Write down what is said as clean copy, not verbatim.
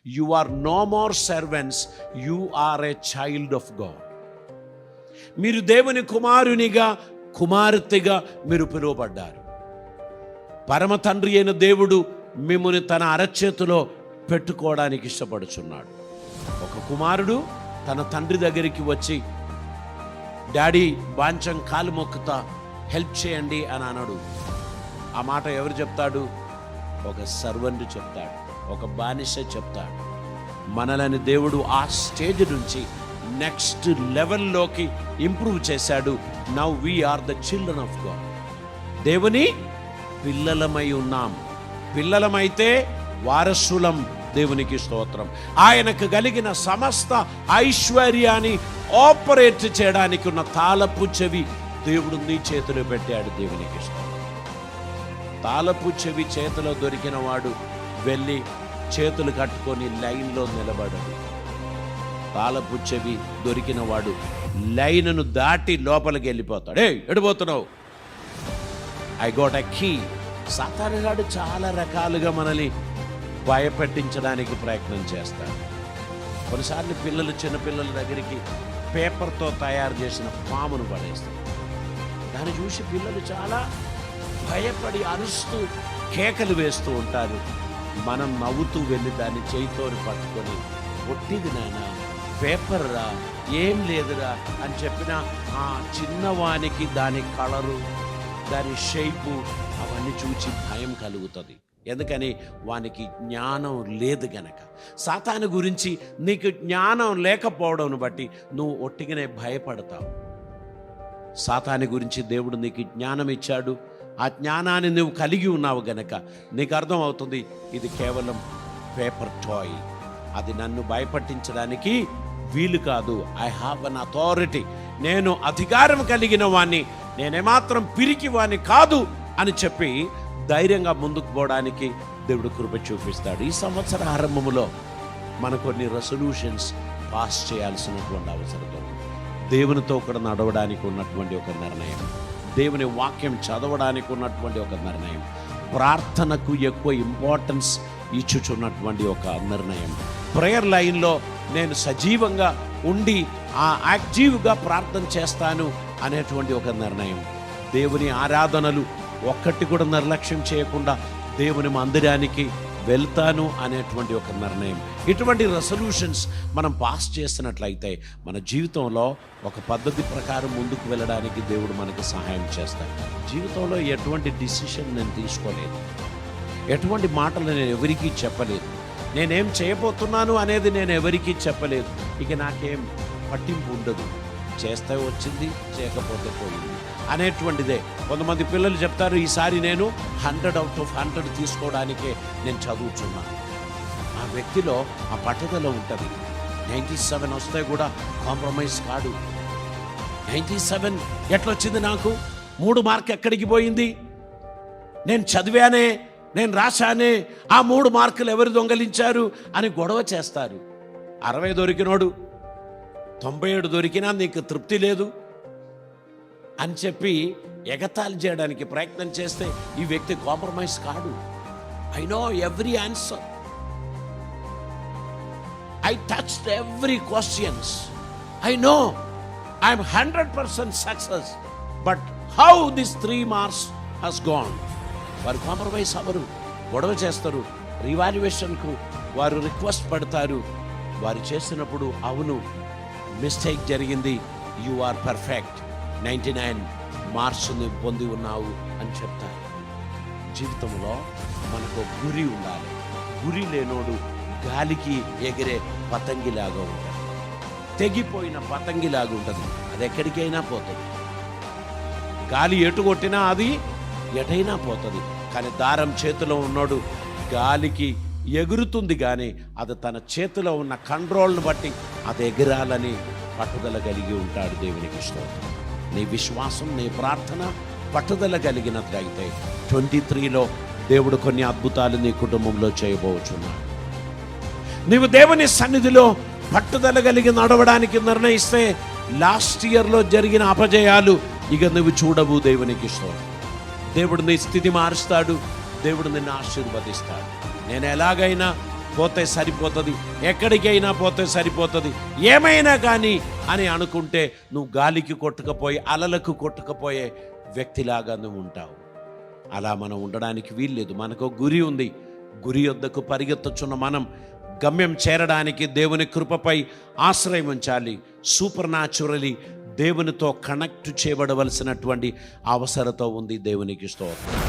You are no more servants, you are a child of God. మీరు దేవుని కుమారునిగా, కుమార్తెగా మీరు పిలువబడ్డారు. పరమ తండ్రి అయిన దేవుడు మిమ్మల్ని తన అరచేతిలో పెట్టుకోవడానికి ఇష్టపడుచున్నాడు. ఒక కుమారుడు తన తండ్రి దగ్గరికి వచ్చి, డాడీ బాంచం కాలు మొక్కుతా, హెల్ప్ చేయండి అని అనడు. ఆ మాట ఎవరు చెప్తాడు? ఒక సర్వెంట్ చెప్తాడు, ఒక బానిస చెప్తాడు. మనలని దేవుడు ఆ స్టేజ్ నుంచి నెక్స్ట్ లెవెల్లోకి ఇంప్రూవ్ చేశాడు. Now we are the children of God. దేవుని పిల్లలమై ఉన్నాం. పిల్లలమైతే వారసులం. దేవునికి స్తోత్రం. ఆయనకు కలిగిన సమస్త ఐశ్వర్యాన్ని ఆపరేట్ చేయడానికి ఉన్న తాళపు చెవి దేవుడు నీ చేతిలో పెట్టాడు. దేవునికి స్తోత్రం. తాళపు చెవి చేతిలో దొరికిన వాడు వెళ్ళి చేతులు కట్టుకొని లైన్లో నిలబడడు. తాళపు చెవి దొరికిన వాడు లైన్ను దాటి లోపలికి వెళ్ళిపోతాడు. ఎడిపోతున్నావు? I got a key. సాతానుగాడు చాలా రకాలుగా మనల్ని భయపెట్టించడానికి ప్రయత్నం చేస్తాడు. కొన్నిసార్లు పిల్లలు, చిన్నపిల్లల దగ్గరికి పేపర్తో తయారు చేసిన పామును పడేస్తారు. దాన్ని చూసి పిల్లలు చాలా భయపడి అరుస్తూ కేకలు వేస్తూ ఉంటారు. మనం నవ్వుతూ వెళ్ళి దాన్ని చేయితోని పట్టుకొని, ఒట్టిది నాయన, పేపర్ రా, ఏం లేదురా అని చెప్పిన ఆ చిన్నవానికి దాని కలరు, దాని షేపు అవన్నీ చూచి భయం కలుగుతుంది. ఎందుకని? వానికి జ్ఞానం లేదు గనక. సాతాను గురించి నీకు జ్ఞానం లేకపోవడం బట్టి నువ్వు ఒట్టిగానే భయపడతావు. సాతాను గురించి దేవుడు నీకు జ్ఞానం ఇచ్చాడు. ఆ జ్ఞానాన్ని నువ్వు కలిగి ఉన్నావు గనక నీకు అర్థం అవుతుంది, ఇది కేవలం పేపర్ టాయ్, అది నన్ను భయపట్టించడానికి వీలు కాదు. I have an authority. నేను అధికారం కలిగిన వాణ్ణి, నేనేమాత్రం పిరికి వాణ్ణి కాదు అని చెప్పి ధైర్యంగా ముందుకు పోవడానికి దేవుడు కృప చూపిస్తాడు. ఈ సంవత్సర ఆరంభములో మన కొన్ని రెసల్యూషన్స్ పాస్ చేయాల్సినటువంటి అవసరం ఉంది. దేవునితో కూడా నడవడానికి ఉన్నటువంటి ఒక నిర్ణయం, దేవుని వాక్యం చదవడానికి ఉన్నటువంటి ఒక నిర్ణయం, ప్రార్థనకు ఎక్కువ ఇంపార్టెన్స్ ఇచ్చుచున్నటువంటి ఒక నిర్ణయం, ప్రేయర్ లైన్లో నేను సజీవంగా ఉండి యాక్టివ్గా ప్రార్థన చేస్తాను అనేటువంటి ఒక నిర్ణయం, దేవుని ఆరాధనలు ఒక్కటి కూడా నిర్లక్ష్యం చేయకుండా దేవుని మందిరానికి వెళ్తాను అనేటువంటి ఒక నిర్ణయం. ఇటువంటి రెసల్యూషన్స్ మనం పాస్ చేసినట్లయితే మన జీవితంలో ఒక పద్ధతి ప్రకారం ముందుకు వెళ్ళడానికి దేవుడు మనకు సహాయం చేస్తాడు. జీవితంలో ఎటువంటి డిసిషన్ నేను తీసుకోలేదు, ఎటువంటి మాటలు నేను ఎవరికీ చెప్పలేదు, నేనేం చేయబోతున్నాను అనేది నేను ఎవరికీ చెప్పలేదు. ఇక నాకేం పట్టింపు ఉండదు, చేస్తే వచ్చింది, చేయకపోతే పోయింది అనేటువంటిదే. కొంతమంది పిల్లలు చెప్తారు, ఈసారి నేను 100/100 తీసుకోవడానికే నేను చదువుతున్నాను. ఆ వ్యక్తిలో ఆ పట్టుదల ఉంటుంది. 97 వస్తే కూడా కాంప్రమైజ్ కాడు. 97 ఎట్లొచ్చింది నాకు? 3 మార్క్ ఎక్కడికి పోయింది? నేను చదివానే, నేను రాశానే, ఆ 3 మార్కులు ఎవరు దొంగలించారు అని గొడవ చేస్తారు. 60 దొరికినోడు 97 దొరికినా నీకు తృప్తి లేదు అని చెప్పి ఎగతాళి చేయడానికి ప్రయత్నం చేస్తే ఈ వ్యక్తి కాంప్రమైజ్ కాడు. I know every answer, I touched every questions, I know I'm 100% success, but how this 3 marks has gone? వారు కాంప్రమైజ్ అవ్వరు, గొడవ చేస్తారు. రివాల్యుయేషన్కు వారు రిక్వెస్ట్ పెడతారు. వారు చేసినప్పుడు అవును మిస్టేక్ జరిగింది, యు ఆర్ పర్ఫెక్ట్, 99 మార్క్స్ని పొంది ఉన్నావు అని చెప్తారు. జీవితంలో మనకు గురి ఉండాలి. గురి లేనోడు గాలికి ఎగిరే పతంగిలాగా ఉంటాడు, తెగిపోయిన పతంగిలాగా ఉంటుంది. అది ఎక్కడికైనా పోతుంది, గాలి ఎటు కొట్టినా అది ఎటైనా పోతుంది. కానీ దారం చేతిలో ఉన్నోడు గాలికి ఎగురుతుంది, కానీ అది తన చేతిలో ఉన్న కంట్రోల్ని బట్టి అది ఎగిరాలని పట్టుదల కలిగి ఉంటాడు. దేవునికి స్తోత్రం. నీ విశ్వాసం, నీ ప్రార్థన పట్టుదల కలిగినట్లయితే 23లో దేవుడు కొన్ని అద్భుతాలు నీ కుటుంబంలో చేయబోచున్నాడు. నీవు దేవుని సన్నిధిలో పట్టుదల కలిగి నడవడానికి నిర్ణయిస్తే లాస్ట్ ఇయర్లో జరిగిన అపజయాలు ఇక నువ్వు చూడవు. దేవునికి స్తోత్రం. దేవుడు నీ స్థితి మారుస్తాడు, దేవుడు నిన్ను ఆశీర్వదిస్తాడు. నేను ఎలాగైనా పోతే సరిపోతుంది, ఎక్కడికైనా పోతే సరిపోతుంది, ఏమైనా కానీ అని అనుకుంటే నువ్వు గాలికి కొట్టుకుపోయి అలలకు కొట్టుకుపోయే వ్యక్తిలాగా నువ్వు ఉంటావు. అలా మనం ఉండడానికి వీల్లేదు. మనకు గురి ఉంది. గురి వద్దకు పరిగెత్తుచున్న మనం గమ్యం చేరడానికి దేవుని కృపపై ఆశ్రయం ఉంచాలి. సూపర్ న్యాచురలీ దేవునితో కనెక్ట్ చేయబడవలసినటువంటి అవసరత ఉంది. దేవునికి స్తోత్రం.